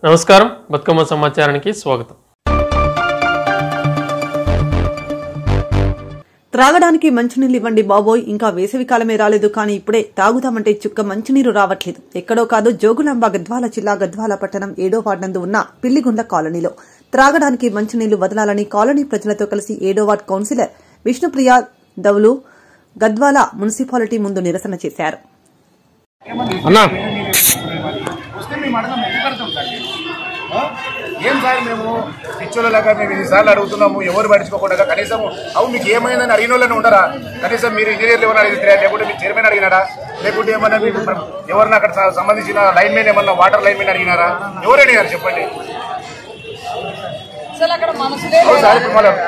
నమస్కారం, బతుకమ్మ సమాచారానికి స్వాగతం. త్రాగడానికి మంచినీళ్ళు ఇవ్వండి బాబోయ్, ఇంకా వేసవికాలమే రాలేదు కానీ ఇప్పుడే తాగుతామంటే చుక్క మంచినీరు రావట్లేదు. ఎక్కడో కాదు, జోగులాంబ గద్వాల జిల్లా గద్వాల పట్టణం 7వ వార్డు నందు ఉన్న పిల్లిగుండ్ల కాలనీలో త్రాగడానికి మంచినీళ్లు వదలాలని కాలనీ ప్రజలతో కలిసి 7వ ward councillor Vishnupriya Daulu Gadwal municipality ముందు నిరసన చేశారు. ఏం సార్ మేము పిచ్చోళ్ళలాగా మేము ఇన్నిసార్లు అడుగుతున్నాము, ఎవరు పట్టించుకోకుండా కనీసం అవు మీకు ఏమైందని అడిగిన వాళ్ళని ఉండరా? కనీసం మీరు ఇంజనీర్లు ఏమైనా అడిగితే, లేకుంటే మీ చైర్మన్ అడిగినారా, లేకుంటే ఏమన్నా మీకు ఎవరన్నా అక్కడ సంబంధించిన లైన్ మెయిన్ ఏమన్నా వాటర్ లైన్ మెయిన్ అడిగినారా? ఎవరు అడిగారు చెప్పండి. సార్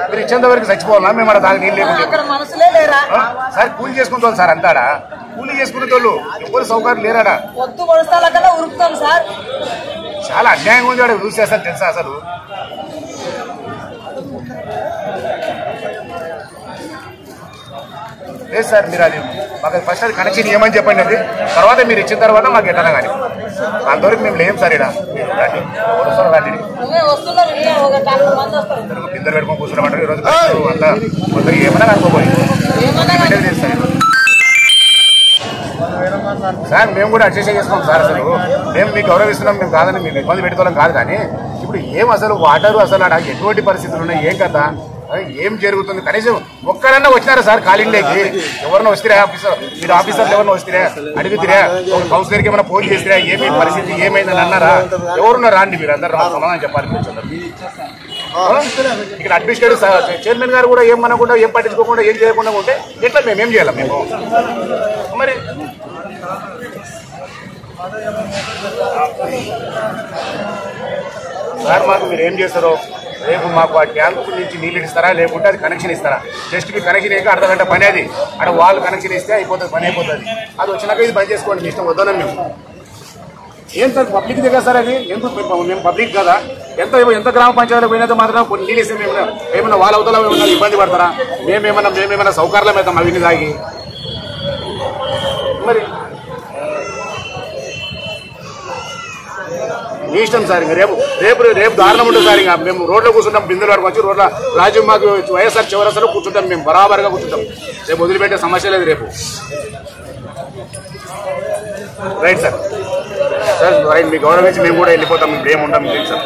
మీరు ఇచ్చేంత వరకు చచ్చిపోవాలా మేము అక్కడ దానికి నీళ్ళు లేకుండా సార్ కూలీ చేసుకుంటాం సార్, అంతాడా కూలీ చేసుకునే వాళ్ళు ఎవరు సౌకర్యం లేరాడా? చాలా అన్యాయంగా ఉంది. వాడు యూజ్ చేస్తారు తెలుసా అసలు. లేదు సార్, మీరు అది మాకు ఫస్ట్ అది కనెక్షన్ ఏమని చెప్పండి, అది తర్వాత మీరు ఇచ్చిన తర్వాత మాకు ఎట్లా కానీ అంతవరకు మేము లేం సార్. ఇక్కడ ఇద్దరు పెట్టుకొని కూర్చున్నామంటారు ఈరోజు అంతా కొందరికి ఏమన్నా అనుకోపోయి సార్. మేము కూడా అడ్జస్ట్ చేసుకున్నాం సార్. అసలు మేము మీకు గౌరవిస్తున్నాం, మేము కాదని మీకు ఇబ్బంది పెట్టుకోవడం కాదు. కానీ ఇప్పుడు ఏం అసలు వాటరు అసలు ఎటువంటి పరిస్థితులు ఉన్నాయి, ఏం కదా, ఏం జరుగుతుంది? కనీసం ఒక్కరన్నా వచ్చినారా సార్ కాలనీలోకి? ఎవరన్నా వస్తారా? మీరు ఆఫీసర్లు ఎవరన్నా వస్తారా? అడుగుతారా? ఒక కౌన్సిలర్కి ఏమైనా ఫోన్ చేస్తారా? ఏమి పరిస్థితి ఏమైందని అన్నారా? ఎవరున్నా రాండి, మీరు అందరూ సమాధానం చెప్పాలి. ఇక్కడ అడ్మినిస్ట్రేటివ్ చైర్మన్ గారు కూడా ఏం మనకుండా, ఏం పట్టించుకోకుండా, ఏం చేయకుండా ఉంటే ఎట్లా మేమేం చేయాలి? మేము మరి సార్ మాకు మీరు ఏం చేస్తారో, రేపు మాకు ఆ ట్యాంకు నుంచి నీళ్ళు ఇస్తారా, లేకుంటే అది కనెక్షన్ ఇస్తారా? జస్ట్ మీ కనెక్షన్ ఇక అర్ధగంట పని, అది అక్కడ వాళ్ళు కనెక్షన్ ఇస్తే అయిపోతుంది, పని అయిపోతుంది. అది వచ్చినాక ఇది బంద్ చేసుకోండి, మీ ఇష్టం, వద్దనం మేము. ఏం సార్ పబ్లిక్ దగ్గర సార్ అది? ఎందుకు మేము పబ్లిక్ కదా? ఎంత గ్రామ పంచాయతీలో పోయినంత మాత్రం కొన్ని నీళ్ళు ఇస్తే మేము ఏమన్నా వాళ్ళ అవతల ఏమన్నా ఇబ్బంది పడతారా? మేమేమన్నా సౌకర్యం అవుతాం అవిని తాగి? మరి మీ ఇష్టం సార్. ఇంకా రేపు దారుణం ఉంటుంది సార్. ఇంకా మేము రోడ్లో కూర్చుంటాం, బిందుల వరకు వచ్చి రోడ్ల రాజ్యం మాకు వైఎస్ఆర్ చివరసలో కూర్చుంటాం, మేము బరాబర్గా కూర్చుంటాం. రేపు వదిలిపెట్టే సమస్య లేదు రేపు. రైట్ సార్, సార్ రైట్, మీ గౌరవించి మేము కూడా వెళ్ళిపోతాం, మేము ఏముంటాం సార్.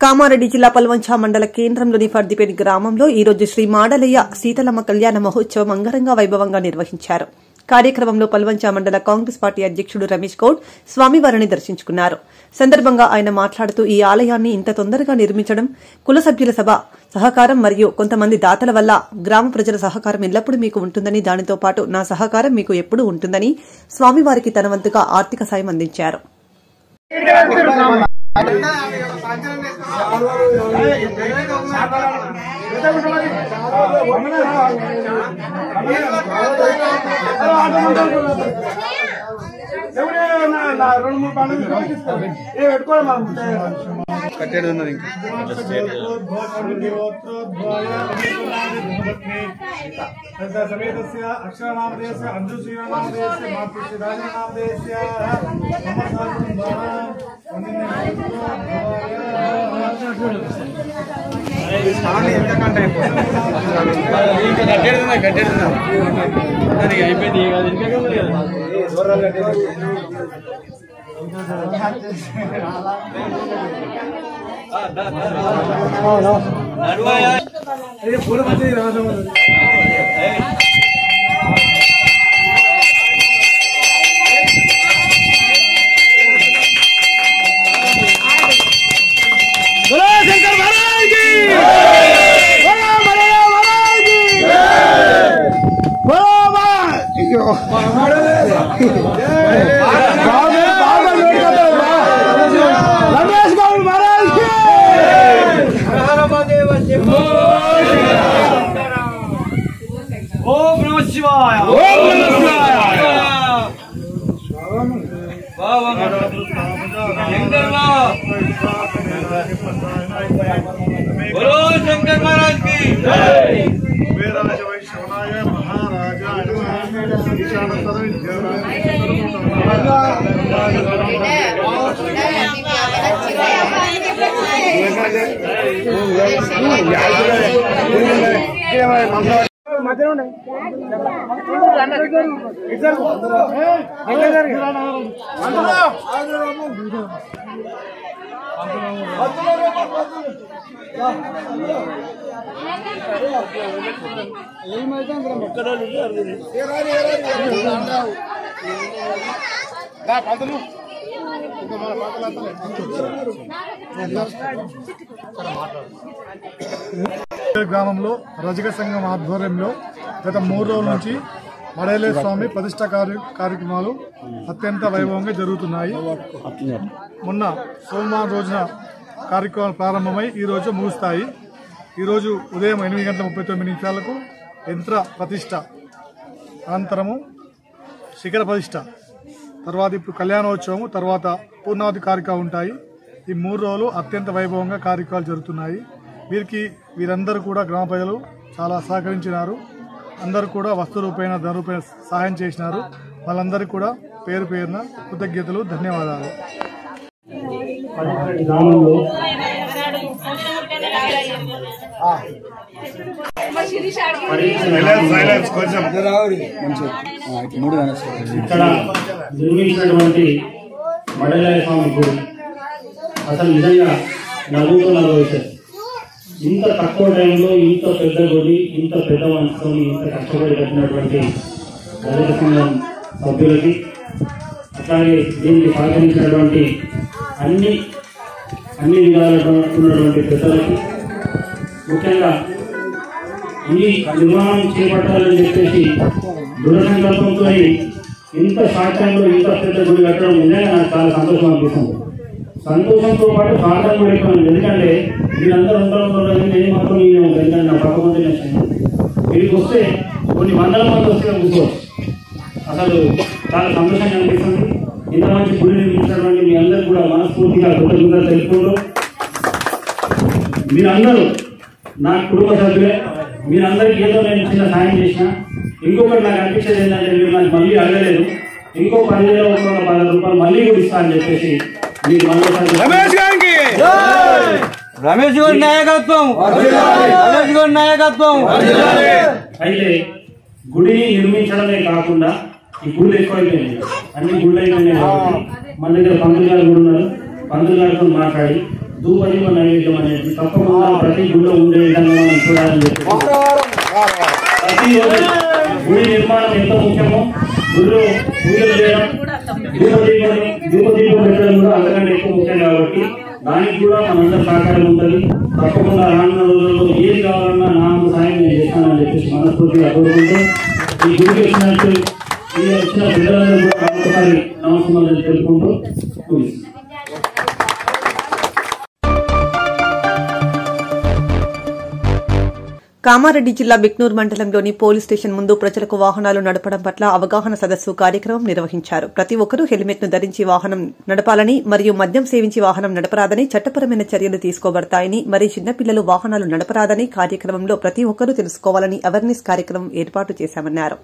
కామారెడ్డి జిల్లా పల్వంచ మండల కేంద్రంలోని ఫర్దిపేట గ్రామంలో ఈ రోజు శ్రీ మాడలయ్య సీతలమ్మ కళ్యాణ మహోత్సవం అంగరంగ వైభవంగా నిర్వహించారు. కార్యక్రమంలో పల్వంచ మండల కాంగ్రెస్ పార్టీ అధ్యకుడు రమేష్ గౌడ్ స్వామివారిని దర్శించుకున్నారు. సందర్భంగా ఆయన మాట్లాడుతూ ఈ ఆలయాన్ని ఇంత తొందరగా నిర్మించడం కుల సభ్యుల సభ సహకారం మరియు కొంతమంది దాతల వల్ల గ్రామ ప్రజల సహకారం ఎల్లప్పుడూ మీకు ఉంటుందని, దానితో పాటు నా సహకారం మీకు ఎప్పుడూ ఉంటుందని స్వామివారికి తన వంతుగా ఆర్థిక సాయం అందించారు. महाराजा గ్రామంలో రజక సంఘం ఆధ్వర్యంలో గత 3 రోజుల నుంచి మడేలే స్వామి ప్రతిష్ట కార్యక్రమాలు అత్యంత వైభవంగా జరుగుతున్నాయి. మొన్న సోమవారం రోజున కార్యక్రమాలు ప్రారంభమై ఈరోజు ముగుస్తాయి. ఈరోజు ఉదయం 8:39 యంత్ర ప్రతిష్ట అనంతరము శిఖర ప్రతిష్ట, తర్వాత ఇప్పుడు కళ్యాణోత్సవము, తర్వాత పూర్ణావతి కార్యక్రమాలు ఉంటాయి. ఈ 3 రోజులు అత్యంత వైభవంగా కార్యక్రమాలు జరుగుతున్నాయి. వీరందరూ కూడా గ్రామ ప్రజలు చాలా సహకరించినారు. అందరూ కూడా వస్తు రూపేణ ధన రూపేణ సహాయం చేసినారు. వాళ్ళందరికీ కూడా పేరు పేరున కృతజ్ఞతలు, ధన్యవాదాలు. ఇక్కడ నిర్మించినటువంటి మడేలే స్వామి గుడి అసలు నిజంగా నలుగురు ఇంత తక్కువ టైంలో ఇంత పెద్ద గుడి, ఇంత పెద్ద మనసుతో ఇంత కష్టపడి కట్టినటువంటి రజక సంఘం సభ్యులకి, అట్లాగే దీనికి సహకరించినటువంటి అన్ని విధాలుగా ఉన్నటువంటి పెద్దలకి, ముఖ్యంగా ఈ నిర్మాణం చేపట్టాలని చెప్పేసి దృఢ సంకల్పంతో ఇంత సాక్ష్యంలో ఇంత పెద్ద గుడి కట్టడం నిజంగా నాకు చాలా సంతోషం అనిపిస్తుంది. సంతోషంతో పాటు సాధన కూడా ఎక్కువ. ఎందుకంటే వీళ్ళందరూ ఉండడం నేను మాత్రం ఎందుకంటే నా పక్కకుంటే వీరికి వస్తే కొన్ని వందల మంది వస్తే కూర్చోవచ్చు. అసలు చాలా సంతోషంగా అనిపిస్తుంది. ఇంత మంచి గుడి నిర్మించినటువంటి మీ అందరూ కూడా మనస్ఫూర్తిగా కృతజ్ఞతలు తెలుపుకుంటూ, మీరందరూ నా కుటుంబ సభ్యులే. మీరందరికీ ఏదో నేను చిన్న సాయం చేసిన. ఇంకొకటి నాకు అనిపించేది ఏంటంటే మీరు నాకు మళ్ళీ అడగలేదు, ఇంకో 10,000 రూపాయలు మళ్ళీ కూడా ఇస్తా అని చెప్పేసి మీరు రమేష్ గారి నాయకత్వం. అయితే గుడిని నిర్మించడమే కాకుండా ఈ గుళ్ళు ఎక్కువైపోయింది, అన్ని గుళ్ళు అయిపోయినాయి కాబట్టి మన దగ్గర పంతులు గారు కూడా ఉన్నారు. పంతులు గారితో మాట్లాడి ధూపదీప నైవేద్యం అనేది తప్పకుండా ప్రతి గుడిలో ఉండే విధంగా మనం చూడాలని చెప్పి ప్రతిరోజు గుడి నిర్మాణం ఎంత ముఖ్యమో గుడిలో పూజలు చేయడం, ధూపదీపం పెట్టడం కూడా అంతకంటే ఎక్కువ ముఖ్యం. కాబట్టి దానికి కూడా మనందరూ సహకారం ఉంటుంది. తప్పకుండా రానున్న రోజుల్లో ఏది కావాలన్నా నా సాయం నేను చేస్తానని చెప్పేసి మనస్ఫూర్తిగా కోరుకుంటూ, ఈ గుడికి వచ్చిన పిల్లలందరూ కూడా మరొకసారి నమస్కారాలు తెలుపుకుంటూ ముగిస్తున్నాను. కామారెడ్డి జిల్లా బిక్నూర్ మండలంలోని పోలీస్ స్టేషన్ ముందు ప్రజలకు వాహనాలు నడపడం పట్ల అవగాహన సదస్సు కార్యక్రమం నిర్వహించారు. ప్రతి ఒక్కరూ హెల్మెట్ ను ధరించి వాహనం నడపాలని మరియు మద్యం సేవించి వాహనం నడపరాదని, చట్టపరమైన చర్యలు తీసుకోబడతాయని, మరి చిన్నపిల్లలు వాహనాలు నడపరాదని కార్యక్రమంలో ప్రతి ఒక్కరూ తెలుసుకోవాలని అవేర్నెస్ కార్యక్రమం ఏర్పాటు చేశామన్నారు.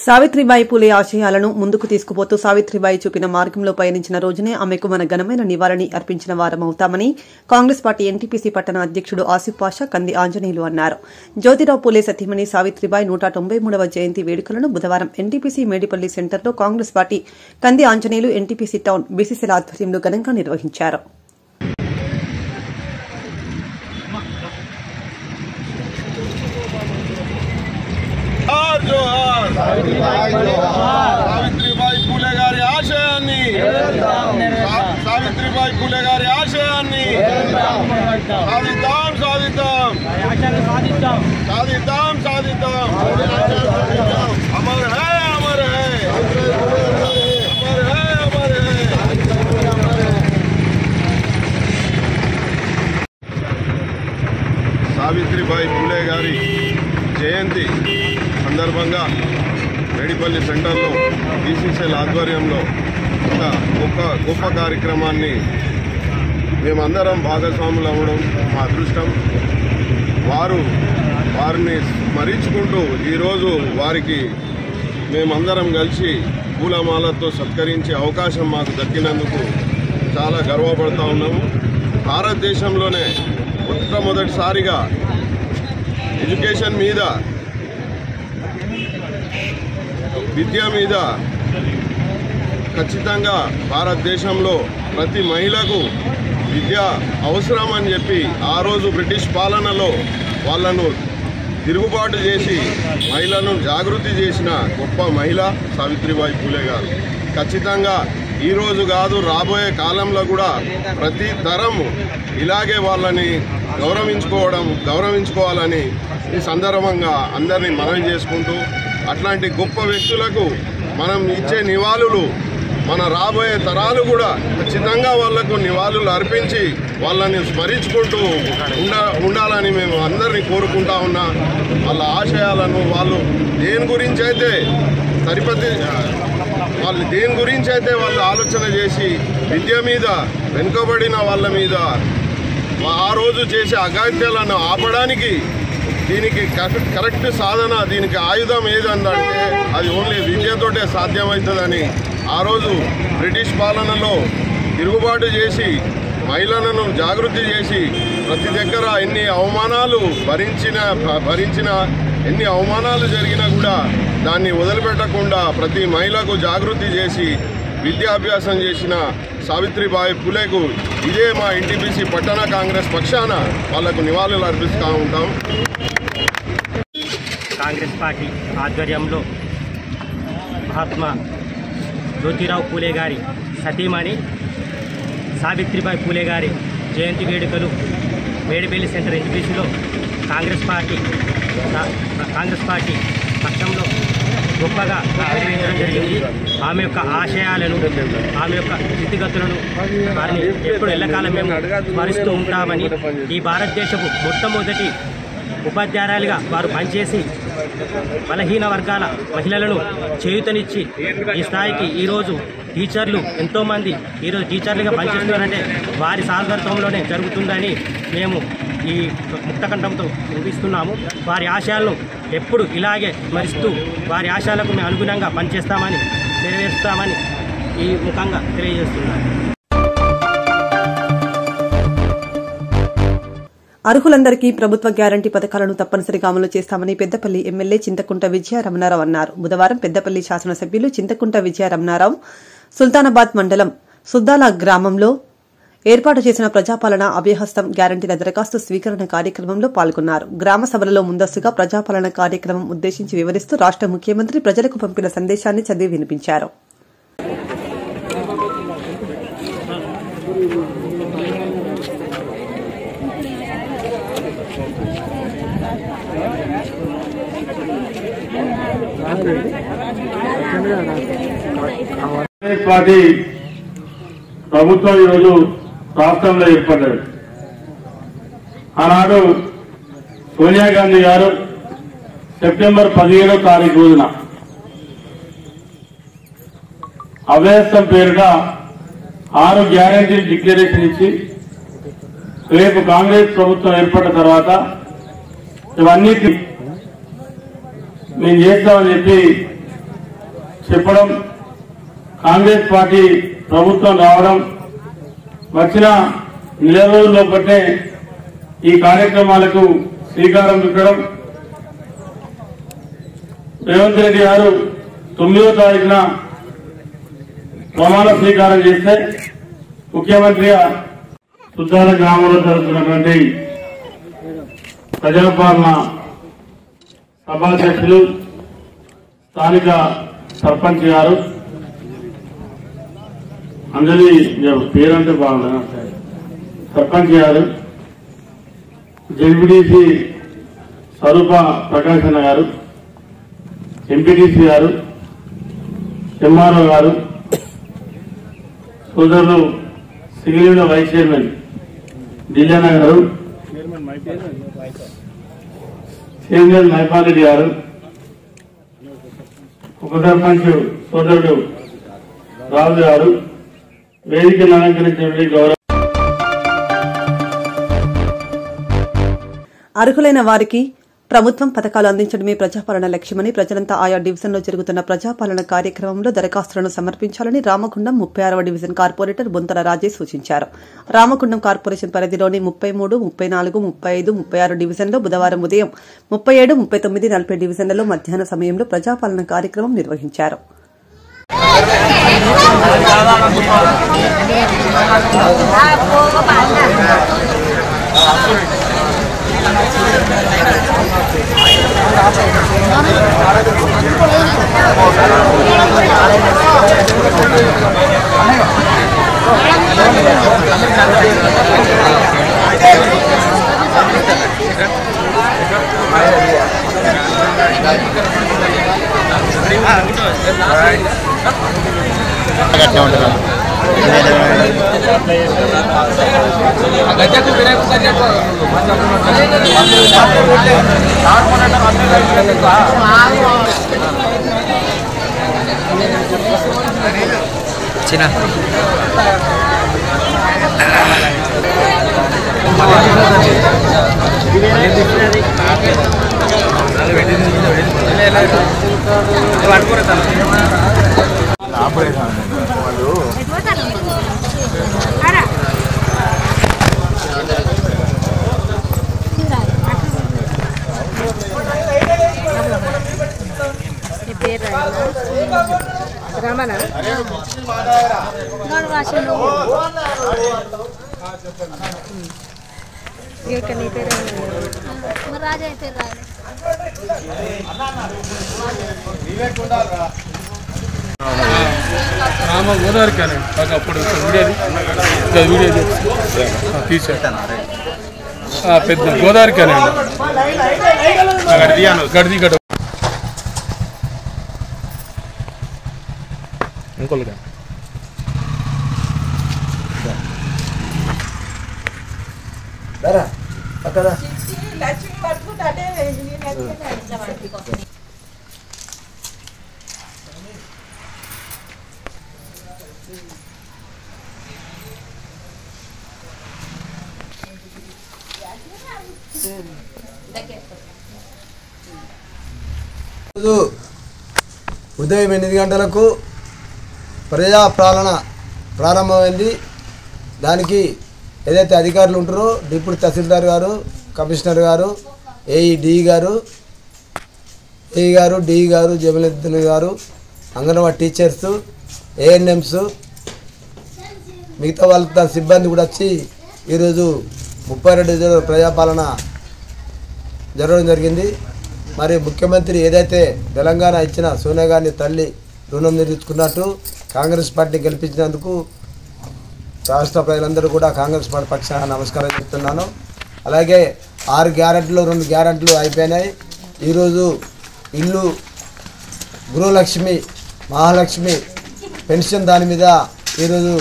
సావిత్రిబాయి పూలే ఆశయాలను ముందుకు తీసుకుపోతూ సావిత్రిబాయి చూపిన మార్గంలో పయనించిన రోజునే ఆమెకు మన ఘనమైన నివాళిని అర్పించిన వారమవుతామని కాంగ్రెస్ పార్టీ ఎన్టీపీసీ పట్టణ అధ్యక్షుడు ఆసిఫ్ పాషా కంది ఆంజనేయులు అన్నారు. జ్యోతిరావు పూలే సతీమణి సావిత్రిబాయి 193వ జయంతి వేడుకలను బుధవారం ఎన్టీపీసీ మేడిపల్లి సెంటర్లో కాంగ్రెస్ పార్టీ కంది ఆంజనేయులు ఎన్టీపీసీ టౌన్ బీసీసీల ఆధ్వర్యంలో ఘనంగా నిర్వహించారు. సావిత్రిబాయి పూలే గారి ఆశయాన్ని సాధిద్దాం అమర్ హై అమర్ హై అమర్ హై అమర్ హై. సావిత్రిబాయి పూలే గారి జయంతి సందర్భంగా మేడిపల్లి సెంటర్లో బీసీసీల ఆధ్వర్యంలో ఒక గొప్ప కార్యక్రమాన్ని మేమందరం భాగస్వాములు అవ్వడం మా అదృష్టం. వారిని స్మరించుకుంటూ ఈరోజు వారికి మేమందరం కలిసి పూలమాలతో సత్కరించే అవకాశం మాకు దక్కినందుకు చాలా గర్వపడుతూ ఉన్నాము. భారతదేశంలోనే మొట్టమొదటిసారిగా ఎడ్యుకేషన్ మీద, విద్య మీద ఖచ్చితంగా భారతదేశంలో ప్రతి మహిళకు విద్య అవసరం అని చెప్పి ఆ రోజు బ్రిటిష్ పాలనలో వాళ్ళను తిరుగుబాటు చేసి మహిళలను జాగృతి చేసిన గొప్ప మహిళ సావిత్రిబాయి పూలే గారు. ఖచ్చితంగా ఈరోజు కాదు, రాబోయే కాలంలో కూడా ప్రతి తరం ఇలాగే వాళ్ళని గౌరవించుకోవాలని ఈ సందర్భంగా అందరినీ మనవి చేసుకుంటూ, అట్లాంటి గొప్ప వ్యక్తులకు మనం ఇచ్చే నివాళులు మన రాబోయే తరాలు కూడా ఖచ్చితంగా వాళ్లకు నివాళులు అర్పించి వాళ్ళని స్మరించుకుంటూ ఉండాలని మేము అందరినీ కోరుకుంటా ఉన్నా. వాళ్ళ ఆశయాలను వాళ్ళు దేని గురించి అయితే వాళ్ళు ఆలోచన చేసి విద్య మీద, వెనుకబడిన వాళ్ళ మీద ఆ రోజు చేసే అగాత్యాలను ఆపడానికి దీనికి కరెక్ట్ సాధన, దీనికి ఆయుధం ఏదంటే అది ఓన్లీ విద్యతోటే సాధ్యమవుతుందని ఆ రోజు బ్రిటిష్ పాలనలో తిరుగుబాటు చేసి మహిళలను జాగృతి చేసి ప్రతి దగ్గర ఎన్ని అవమానాలు భరించిన ఎన్ని అవమానాలు జరిగినా కూడా దాన్ని వదిలిపెట్టకుండా ప్రతి మహిళకు జాగృతి చేసి విద్యాభ్యాసం చేసిన సావిత్రిబాయి పూలేకు ఇదే మా ఎన్టీపీసీ పట్టణ కాంగ్రెస్ పక్షాన వాళ్లకు నివాళులు అర్పిస్తూ ఉంటాం. కాంగ్రెస్ పార్టీ ఆధ్వర్యంలో మహాత్మా జ్యోతిరావు పూలే గారి సతీమణి సావిత్రిబాయి పూలే గారి జయంతి వేడుకలు మేడిపల్లి సెంటర్ ఎన్టీపీసీలో కాంగ్రెస్ పార్టీ పక్షంలో గొప్పగా నిర్వహించడం జరిగింది. ఆమె యొక్క ఆశయాలను, ఆమె యొక్క స్థితిగతులను వారిని ఎప్పుడు ఎల్లకాలం మేము స్మరిస్తూ ఉంటామని, ఈ భారతదేశపు మొట్టమొదటి ఉపాధ్యాయులుగా వారు పనిచేసి బలహీన వర్గాల మహిళలను చేయూతనిచ్చి ఈ స్థాయికి ఈరోజు టీచర్లు ఎంతోమంది ఈరోజు టీచర్లుగా పనిచేస్తున్నారంటే వారి సాగర్తంలోనే జరుగుతుందని మేము ఈ ముక్తకంఠంతో ముగిస్తున్నాము. వారి ఆశయాలను ఎప్పుడు ఇలాగే స్మరిస్తూ వారి ఆశయాలకు మేము అనుగుణంగా పనిచేస్తామని, నెరవేరుస్తామని ఈ ముఖంగా తెలియజేస్తున్నాము. అర్హులందరికీ ప్రభుత్వ గ్యారంటీ పథకాలను తప్పనిసరిగా అమలు చేస్తామని పెద్దపల్లి ఎమ్మెల్యే చింతకుంట విజయరమణారావు అన్నారు. బుధవారం పెద్దపల్లి శాసనసభ్యులు చింతకుంట విజయరమణారావు సుల్తానాబాద్ మండలం సుద్దాల గ్రామంలో ఏర్పాటు చేసిన ప్రజాపాలన అభయహస్తం గ్యారంటీల దరఖాస్తు స్వీకరణ కార్యక్రమంలో పాల్గొన్నారు. గ్రామ సభలలో ముందస్తుగా ప్రజాపాలన కార్యక్రమం ఉద్దేశించి వివరిస్తూ రాష్ట ముఖ్యమంత్రి ప్రజలకు పంపిన సందేశాన్ని చదివి వినిపించారు. కాంగ్రెస్ పార్టీ ప్రభుత్వం ఈరోజు రాష్ట్రంలో ఏర్పడ్డది. ఆనాడు సోనియా గాంధీ గారు సెప్టెంబర్ 17వ తారీఖు రోజున అభయహస్తం పేరుట 6 గ్యారంటీలు డిక్లరేషన్ ఇచ్చి రేపు కాంగ్రెస్ ప్రభుత్వం ఏర్పడిన తర్వాత ఇవన్నీ మేము చేస్తామని చెప్పి చెప్పడం, కాంగ్రెస్ పార్టీ ప్రభుత్వం రావడం, వచ్చిన నెల రోజుల్లో బట్టే ఈ కార్యక్రమాలకు శ్రీకారం చుట్టడం, రేవంత్ రెడ్డి గారు 9వ తారీఖున ప్రమాణ స్వీకారం చేస్తే ముఖ్యమంత్రిగా సుద్దాల గ్రామంలో జరుగుతున్నటువంటి ప్రజాపాలన సభాధ్యక్షులు స్థానిక సర్పంచ్ గారు అంజలి పేరంటే బాగుంది, సర్పంచ్ గారు, జెడ్పీటీసీ స్వరూప ప్రకాశన్న గారు, ఎంపీటీసీ గారు, ఎంఆర్ఓ గారు, సోదరులు సిగిలిన వైస్ చైర్మన్ దిల్లన్న గారు, చైర్మన్ మైపాలరెడ్డి గారు, ఉప సర్పంచ్ సోదరుడు రాజు గారు, వేదికను అలంకరించిన గౌరవ అర్హులైన వారికి ప్రభుత్వం పథకాలు అందించడమే ప్రజాపాలన లక్ష్యమని ప్రజలంతా ఆయా డివిజన్లో జరుగుతున్న ప్రజాపాలన కార్యక్రమంలో దరఖాస్తులను సమర్పించాలని రామగుండం 36వ డివిజన్ కార్పొరేటర్ బొంతల రాజేష్ సూచించారు. రామగుండం కార్పొరేషన్ పరిధిలోని 33, 34, 35, 36 డివిజన్లో బుధవారం ఉదయం 37, 39, 40 డివిజన్లలో మధ్యాహ్న సమయంలో ప్రజాపాలన కార్యక్రమం నిర్వహించారు. రమణ రాజా రామ గోదావరి కానీ అప్పుడు వీడియో తీసా పెద్ద గోదావరి కానీ గడిది గడ ఇంకొక ఉదయం 8 గంటలకు ప్రజాపాలన ప్రారంభమైంది. దానికి ఏదైతే అధికారులు ఉంటారో డిప్యూటీ తహసీల్దార్ గారు, కమిషనర్ గారు, ఏఈ గారు, డిఈ గారు, జమీలద్దీన్ గారు, అంగన్వాడీ టీచర్స్, ఏఎన్ఎంస్, మిగతా వాళ్ళ సిబ్బంది కూడా వచ్చి ఈరోజు 32 ప్రజాపాలన జరగడం జరిగింది. మరి ముఖ్యమంత్రి ఏదైతే తెలంగాణ ఇచ్చిన సోనియా గాంధీ తల్లి రుణం తీర్చుకున్నట్టు కాంగ్రెస్ పార్టీ గెలిపించినందుకు రాష్ట్ర ప్రజలందరూ కూడా కాంగ్రెస్ పార్టీ పక్షాన నమస్కారం చెప్తున్నాను. అలాగే 6 గ్యారెంటీలు 2 గ్యారెంటీలు అయిపోయినాయి. ఈరోజు ఇల్లు, గృహలక్ష్మి, మహాలక్ష్మి, పెన్షన్ దాని మీద ఈరోజు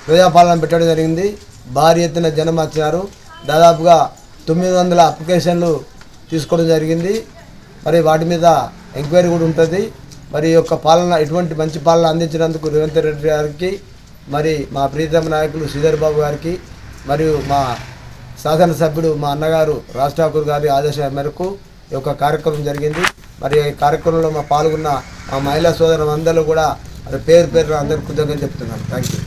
ప్రజాపాలన పెట్టడం జరిగింది. భారీ ఎత్తున జనం వచ్చినారు. దాదాపుగా 900 అప్లికేషన్లు తీసుకోవడం జరిగింది. మరి వాటి మీద ఎంక్వైరీ కూడా ఉంటుంది. మరి ఈ యొక్క పాలన ఇటువంటి మంచి పాలన అందించినందుకు రేవంత్ రెడ్డి గారికి, మరి మా ప్రీతమ నాయకులు శ్రీధర్ బాబు గారికి, మరియు మా శాసనసభ్యుడు మా అన్నగారు రాజ్ ఠాకూర్ గారి ఆదేశాల మేరకు ఈ యొక్క కార్యక్రమం జరిగింది. మరి ఈ కార్యక్రమంలో పాల్గొన్న మా మహిళా సోదరులు అందరూ కూడా మరి పేరు పేరు అందరికీ కృతజ్ఞతలు చెప్తున్నాను. Thank you.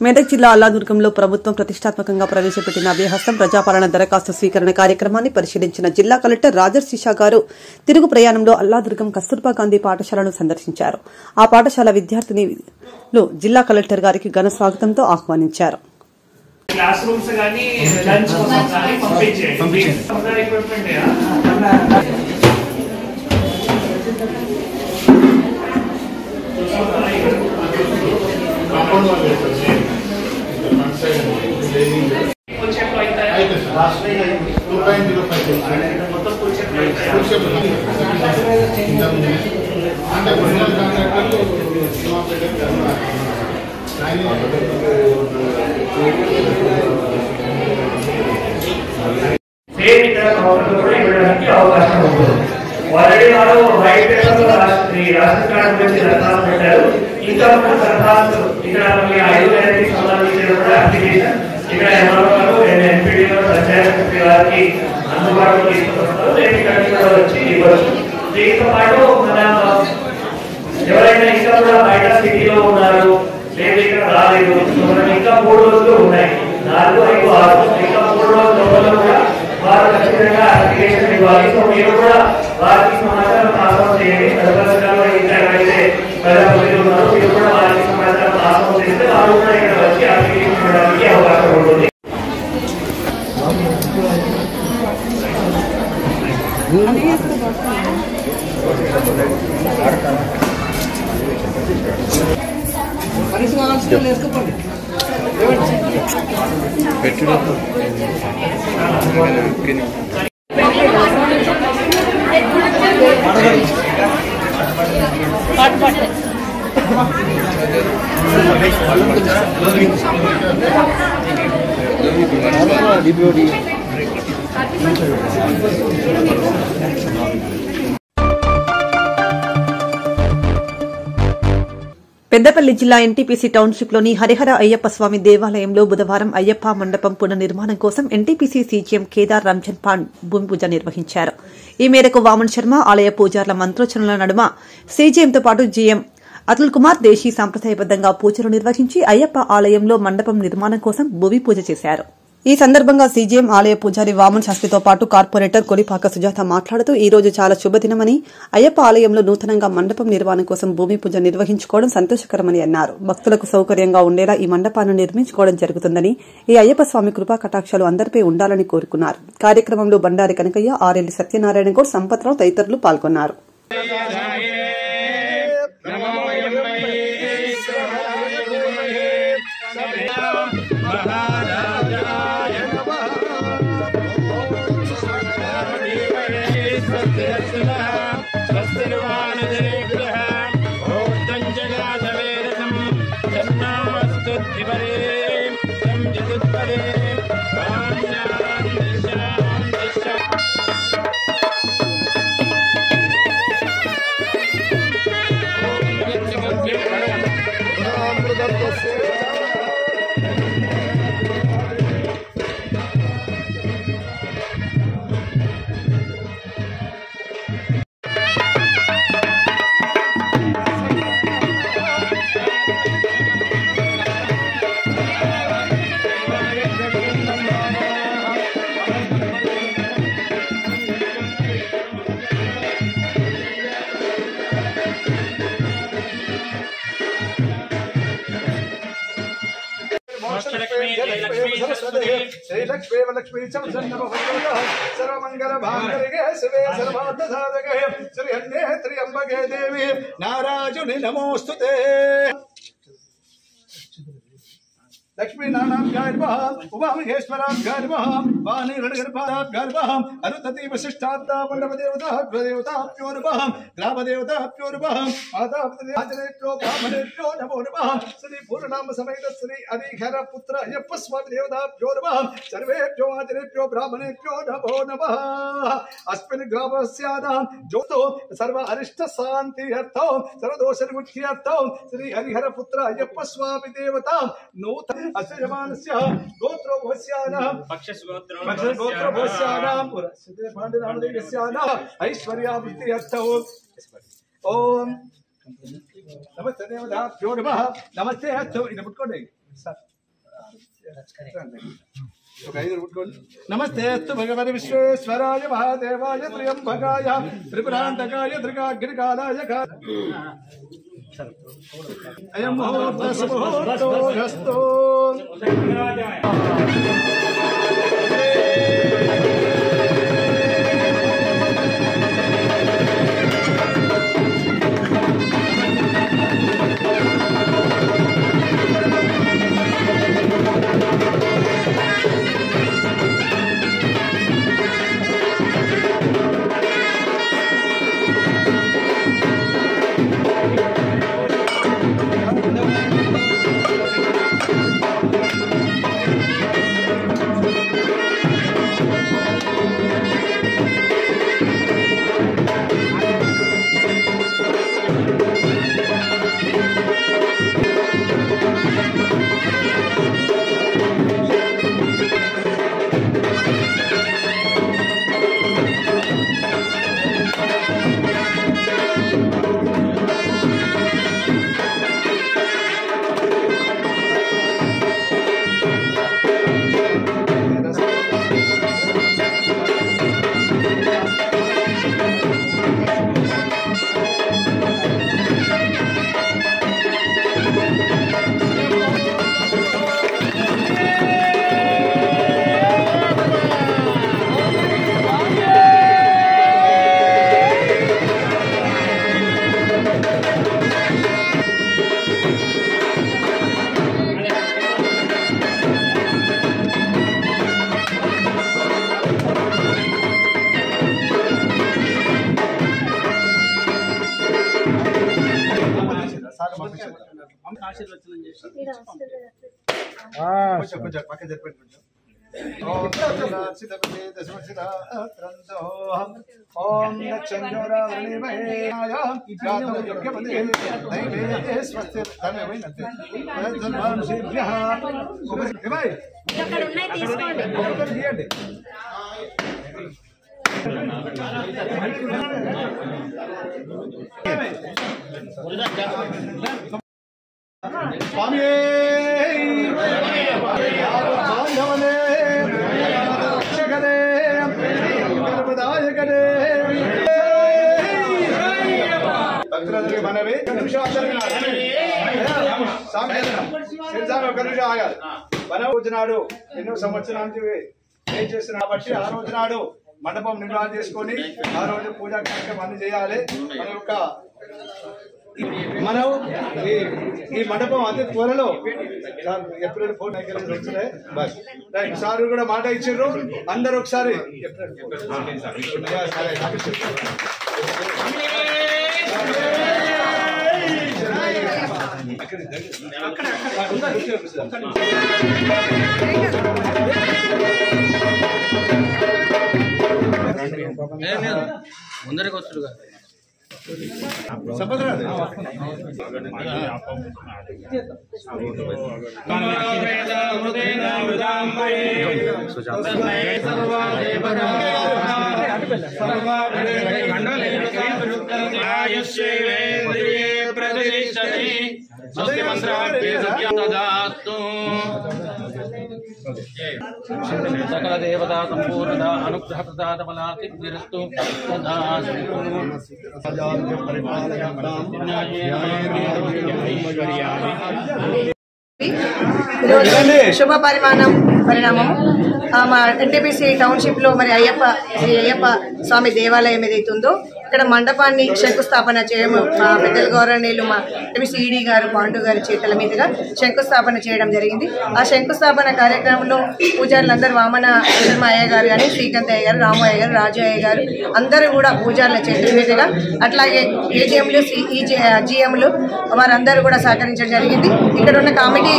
మెదక్ జిల్లా అల్లాదుర్గంలో ప్రభుత్వం ప్రతిష్టాత్మకంగా ప్రవేశపెట్టిన అభయహస్తం ప్రజాపాలన దరఖాస్తు స్వీకరణ కార్యక్రమాన్ని పరిశీలించిన జిల్లా కలెక్టర్ రాజర్షిషా గారు తిరుగు ప్రయాణంలో అల్లాదుర్గం కస్తూర్బా గాంధీ పాఠశాలను సందర్శించారు. ఆ పాఠశాల విద్యార్థినిలు జిల్లా కలెక్టర్ గారికి ఘన స్వాగతంతో ఆహ్వానించారు. అవకాశం ఉంటుంది. ఆల్రెడీ వాళ్ళు వైట్ పేపర్ లో రేషన్ కార్డు గురించి దరఖాస్తు పెట్టారు. ఇంకా దరఖాస్తు ఇక్కడ 5 వెరైటీకి సంబంధించిన కూడా అప్లికేషన్ ఇక్కడ ఎంఆర్ఓ ఎంపీడీఓ పంచాయతీ గారికి అందుబాటులో తీసుకొస్తారు. రేపు ఇక్కడ వచ్చి ఇవ్వచ్చు. దీంతో పాటు మన ఎవరైనా ఇంకా కూడా బయట సిటీలో ఉన్నారు, లేదు ఇక్కడ రాలేదు, మనం ఇంకా 3 రోజులు ఉన్నాయి, 4, 5, 6 ఇంకా 3 రోజుల లోపల కూడా వారు ఖచ్చితంగా అప్లికేషన్ ఇవ్వాలి. సో మీరు కూడా వారికి సమాచారం పాస్ చేయండి. సర్వసంగా ఇంకా ఎవరైతే ప్రజాప్రతినిధులు ఉన్నారో మీరు కూడా వారికి సమాచారం పాస్ చేస్తే వారు కూడా ఇక్కడ వచ్చి అప్లికేషన్ ఇవ్వడానికి అవకాశం ఉంటుంది. పెద్దపల్లి జిల్లా ఎన్టీపీసీ టౌన్షిప్ లోని హరిహర అయ్యప్ప స్వామి దేవాలయంలో బుధవారం అయ్యప్ప మండపం పునర్నిర్మాణం కోసం ఎన్టీపీసీ సీజీఎం కేదార్ రంజన్ పాండ్ భూమి పూజ నిర్వహించారు. ఈ మేరకు వామన్ శర్మ ఆలయ పూజార్ల మంత్రోచ్చరణల నడుమ సీజీఎంతో పాటు జీఎం అతుల్ కుమార్ దేశీ సాంప్రదాయబద్దంగా పూజలు నిర్వహించి అయ్యప్ప ఆలయంలో మండపం నిర్మాణం కోసం భూమి పూజ చేశారు. ఈ సందర్భంగా సీజీఎం ఆలయ పూజారి వామన్ శాస్త్రితో పాటు కార్పొరేటర్ కొలిపాక సుజాత మాట్లాడుతూ ఈ రోజు చాలా శుభదినమని, అయ్యప్ప ఆలయంలో నూతనంగా మండపం నిర్మాణం కోసం భూమి పూజ నిర్వహించుకోవడం సంతోషకరమని అన్నారు. భక్తులకు సౌకర్యంగా ఉండేలా ఈ మండపాన్ని నిర్మించుకోవడం జరుగుతుందని, ఈ అయ్యప్ప స్వామి కృపా కటాక్షాలు అందరిపై ఉండాలని కోరుకున్నారు. కార్యక్రమంలో బండారి కనకయ్య, ఆర్ఎల్లి సత్యనారాయణ గౌడ్, సంపత్రావు తదితరులు పాల్గొన్నారు. सर्वमंगल भांगरिगे शिवे सर्वार्थ साधके श्री अन्ये त्र्यंबके देवी नाराजुनि नमोस्तुते। लक्ष्मी नानाभ्याय नमः, उमामहेश्वराभ्याय नमः, वाणीरणगर्भाभ्याय नमः, अनुतति वसिष्ठाब्दा मंडपदेवताभ्यो नमः, ग्रामदेवताभ्यो नमः, मातापितृभ्यो ब्राह्मणेभ्यो नमो नमः, श्री पूर्णनाम समेत श्री हरिहर पुत्र अय्यप्प स्वामी देवताभ्यो नमः, सर्वेभ्यो आचार्येभ्यो ब्राह्मणेभ्यो नमो नमः। अस्मिन् ग्रामस्यादां ज्योतो सर्व अरिष्ट शांति अर्थो सर्वदोष निवृत्ति अर्थो श्री हरिहर पुत्र अय्यप्प स्वामी देवता नूतन अस्य जमानस्य गोत्रो भवस्यानां गोत्रो भवस्यानां पुरस्ते पाण्डुरामदेवस्यानां ऐश्वर्यावृत्त्यर्थो ओम नमस्ते देवताभ्यो नमः नमस्ते अस्तु इधर मुट्कोंడి नमस्ते अस्तु भगवते विश्वेश्वराय महादेवाय त्र्यंबकाय त्रिपुरांतकाय त्रिकाग्निकालाय अयं मुहूर्तो हस्तो కొంచెం పక్కన జరిపండి కొంచెం ఓం తీయండి స్వామి భక్తులందరికీ మనవి మన రోజు నాడు ఎన్నో సంవత్సరాల నుంచి ఏం చేస్తున్నా కాబట్టి ఆ రోజు నాడు మండపం నిర్మాణం చేసుకొని ఆ రోజు పూజా కార్యక్రమాన్ని చేయాలి. మన యొక్క మనం ఈ మండపం అతి త్వరలో ఏప్రిల్ 4 వచ్చినాయి. బస్ రైట్ సార్ కూడా మాట ఇచ్చారు. అందరూ ఒకసారి ముందరికి వస్తుడుగా सकल देवता संपूर्ण अनुग्रह प्रसाद बलातिरस्तु శుభ పరిణామం మా ఎన్టీపీసీ టౌన్షిప్ లో మరి శ్రీ అయ్యప్ప స్వామి దేవాలయం ఏదైతుందో ఇక్కడ మండపాన్ని శంకుస్థాపన చేయము మా పెద్దల గౌరవనీయులు మా ఎన్టీపీసీ ఈడీ గారు పాండు గారి చేతుల మీదుగా శంకుస్థాపన చేయడం జరిగింది. ఆ శంకుస్థాపన కార్యక్రమంలో పూజారులందరూ వామన అయ్య గారు కానీ శ్రీకాంత్ అయ్య గారు, రాము అయ్య గారు, రాజు అయ్య గారు అందరూ కూడా పూజారుల చేతుల మీదుగా అట్లాగే ఏజీఎంలు జీఎంలు వారందరూ కూడా సహకరించడం జరిగింది. ఇక్కడ ఉన్న కమిటీ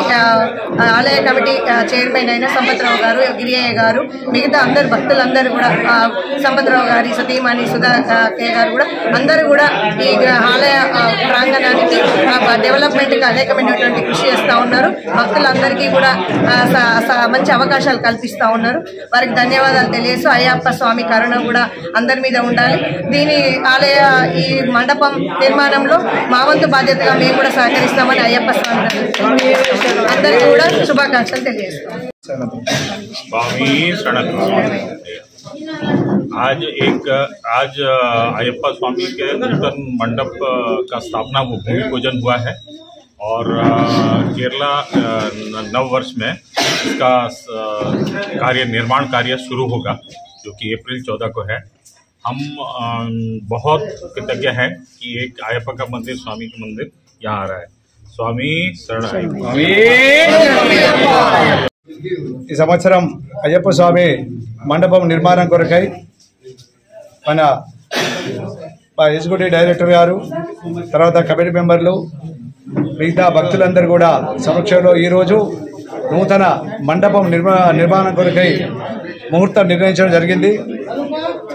ఆలయ కమిటీ చైర్మన్ అయిన సంపత్రావు గారు, గిరియయ్య గారు, మిగతా అందరు భక్తులందరూ కూడా సంపత్రావు గారి సతీమణి సుధా గారు కూడా అందరూ కూడా ఈ ఆలయ ప్రాంగణానికి డెవలప్మెంట్కి అనేకమైనటువంటి కృషి చేస్తూ ఉన్నారు. భక్తులందరికీ కూడా మంచి అవకాశాలు కల్పిస్తూ ఉన్నారు. వారికి ధన్యవాదాలు తెలియజేస్తూ అయ్యప్ప స్వామి కరుణ కూడా అందరి మీద ఉండాలి. దీని ఆలయ ఈ మండపం నిర్మాణంలో మా వంతు బాధ్యతగా మేము కూడా సహకరిస్తామని అయ్యప్ప స్వామి అందరికీ కూడా శుభాకాంక్షలు తెలియజేస్తాం. स्वामी शरण आज अयप्पा स्वामी के नूतन मंडप का स्थापना वो भूमि पूजन हुआ है और केरला नव वर्ष में इसका निर्माण कार्य शुरू होगा जो कि अप्रैल 14 को है। हम बहुत कृतज्ञ हैं कि एक अयप्पा का मंदिर स्वामी का मंदिर यहाँ आ रहा है। स्वामी शरण ఈ సంవత్సరం అయ్యప్ప స్వామి మండపం నిర్మాణం కొరకై మన ఎగ్జిక్యూటివ్ డైరెక్టర్ గారు తర్వాత కమిటీ మెంబర్లు మిగతా భక్తులందరూ కూడా సమక్షంలో ఈరోజు నూతన మండపం నిర్మాణం కొరకై ముహూర్తం నిర్ణయించడం జరిగింది.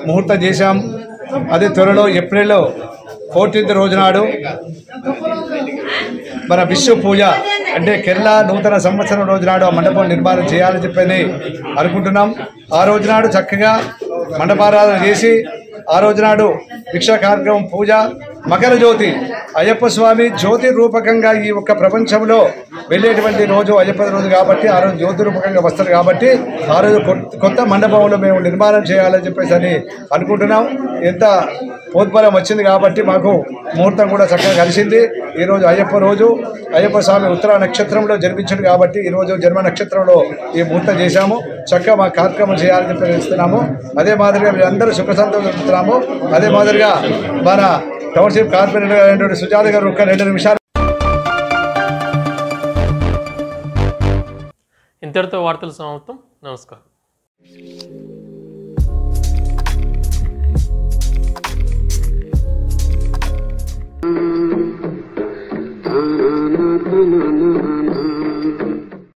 ముహూర్తం చేశాం. అదే త్వరలో ఏప్రిల్ 14 రోజు నాడు మన విశ్వ పూజ అంటే కేరళ నూతన సంవత్సరం రోజు నాడు ఆ మండపం నిర్మాణం చేయాలని చెప్పని అనుకుంటున్నాం. ఆ రోజు నాడు చక్కగా మండపారాధన చేసి ఆ రోజు నాడు భిక్షా కార్యక్రమం, పూజ, మకర జ్యోతి అయ్యప్ప స్వామి జ్యోతి రూపకంగా ఈ ఒక్క ప్రపంచంలో వెళ్ళేటువంటి రోజు అయ్యప్ప రోజు కాబట్టి ఆ రోజు జ్యోతి రూపకంగా వస్తారు కాబట్టి ఆ రోజు కొత్త మండపంలో మేము నిర్మాణం చేయాలని చెప్పేసి అని అనుకుంటున్నాం. ఎంత పోద్బలం వచ్చింది కాబట్టి మాకు ముహూర్తం కూడా చక్కగా కలిసింది. ఈరోజు అయ్యప్ప రోజు అయ్యప్ప స్వామి ఉత్తర నక్షత్రంలో జన్మించాడు కాబట్టి ఈరోజు జన్మ నక్షత్రంలో ఈ ముహూర్తం చేశాము. చక్కగా మా కార్యక్రమం చేయాలని చెప్పి తెలుస్తున్నాము. అదే మాదిరిగా మీరందరూ సుఖ సంతోషిస్తున్నాము. అదే మాదిరిగా మన టౌన్షిప్ కార్పొరేటర్ అయినటువంటి సుజాత గారు ఒక 2 నిమిషాలు. ఇంతటితో వార్తలు సమాప్తం. నమస్కారం.